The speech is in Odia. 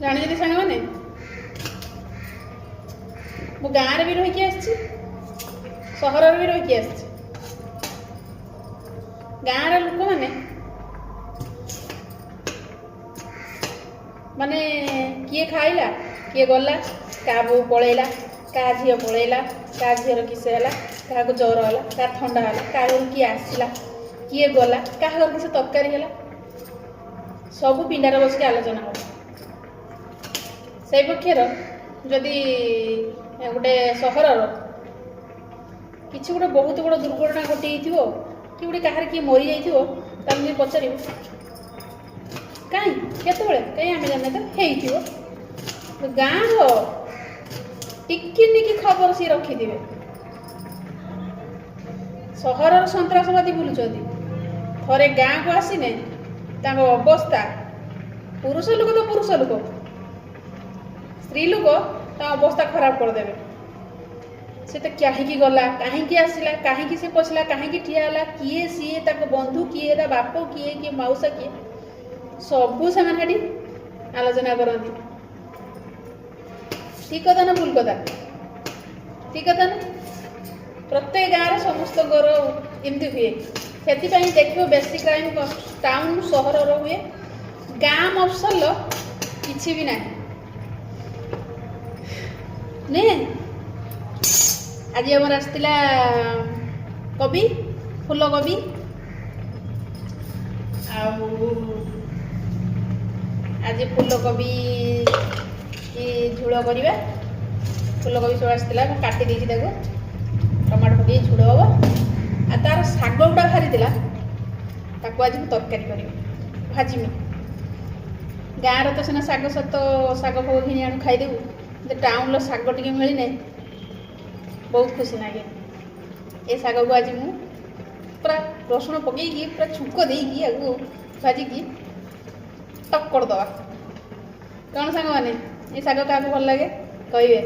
ଜାଣିଛନ୍ତି ସାଙ୍ଗମାନେ ମୁଁ ଗାଁରେ ବି ରହିକି ଆସିଛି, ସହରରେ ବି ରହିକି ଆସିଛି। ଗାଁର ଲୋକମାନେ ମାନେ କିଏ ଖାଇଲା କିଏ ଗଲା, କାହା ବୋଉ ପଳେଇଲା, କାହା ଝିଅ ପଳେଇଲା, କାହା ଝିଅର କିସ ହେଲା, କାହାକୁ ଜ୍ୱର ହେଲା, କାହା ଥଣ୍ଡା ହେଲା, କାହା ଘରକୁ କିଏ ଆସିଲା, କିଏ ଗଲା, କାହା ଘର କିଛି ତରକାରୀ ହେଲା, ସବୁ ପିଣ୍ଡାରେ ବସିକି ଆଲୋଚନା ହେବ। ସେଇ ପକ୍ଷର ଯଦି ଗୋଟେ ସହରର କିଛି ଗୋଟେ ବହୁତ ବଡ଼ ଦୁର୍ଘଟଣା ଘଟିଯାଇଥିବ କି ଗୋଟେ କାହାର କିଏ ମରିଯାଇଥିବ, ତାକୁ ଯଦି ପଚାରିବୁ କାହିଁ କେତେବେଳେ, କାହିଁ ଆମେ ଜାଣିନେ ତ, ହେଇଥିବ। ଗାଁର ଟିକିନିକି ଖବର ସିଏ ରଖିଥିବେ। ସହରର ସନ୍ତ୍ରାସବାଦୀ ବୁଲୁଛନ୍ତି, ଥରେ ଗାଁକୁ ଆସିନେ ତାଙ୍କ ଅବସ୍ଥା, ପୁରୁଷ ଲୋକ ତ ପୁରୁଷ ଲୋକ, ସ୍ତ୍ରୀ ଲୋକ ତା ଅବସ୍ଥା ଖରାପ କରିଦେବେ। ସେ ତ କାହିଁକି ଗଲା, କାହିଁକି ଆସିଲା, କାହିଁକି ସେ ପଶିଲା, କାହିଁକି ଠିଆ ହେଲା, କିଏ ସିଏ, ତାଙ୍କ ବନ୍ଧୁ କିଏ, ତା ବାପ କିଏ, କିଏ ମାଉସା କିଏ, ସବୁ ସେମାନେ ସେଠି ଆଲୋଚନା କରନ୍ତି। ଠିକ କଥା ନା ଭୁଲ କଥା? ଠିକ କଥା ନା? ପ୍ରତ୍ୟେକ ଗାଁରେ ସମସ୍ତଙ୍କର ଏମିତି ହୁଏ। ସେଥିପାଇଁ ଦେଖିବ ବେଶୀ କ୍ରାଇମ୍ ଟାଉନ ସହରର ହୁଏ, ଗାଁ ମଫସଲ କିଛି ବି ନାହିଁ। ନେ ଆଜି ଆମର ଆସିଥିଲା କୋବି, ଫୁଲକୋବି, ଆଉ ଆଜି ଫୁଲକୋବି ଝୋଳ କରିବା। ଫୁଲକୋବି ସବୁ ଆସିଥିଲା, ମୁଁ କାଟି ଦେଇଛି, ତାକୁ ଟମାଟୋ ପକେଇ ଝୋଳ ହେବ। ଆଉ ତାର ଶାଗ ଗୁଡ଼ା ବାହାରିଥିଲା, ତାକୁ ଆଜି ମୁଁ ତରକାରୀ କରିବି, ଭାଜିମି। ଗାଁର ତ ସିନା ଶାଗ ସତ ଶାଗ ଫାଗ ଘିଣି ଆଣୁ ଖାଇଦେବୁ, କିନ୍ତୁ ଟାଉନର ଶାଗ ଟିକେ ମିଳିନେ ବହୁତ ଖୁସି ଲାଗେ। ଏ ଶାଗକୁ ଆଜି ମୁଁ ପୁରା ରସୁଣ ପକେଇକି ପୁରା ଛୁଙ୍କ ଦେଇକି ଆକୁ ଭାଜିକି ଟକ୍ କରିଦେବା। କ'ଣ ସାଙ୍ଗମାନେ, ଏ ଶାଗ କାହାକୁ ଭଲ ଲାଗେ କହିବେ?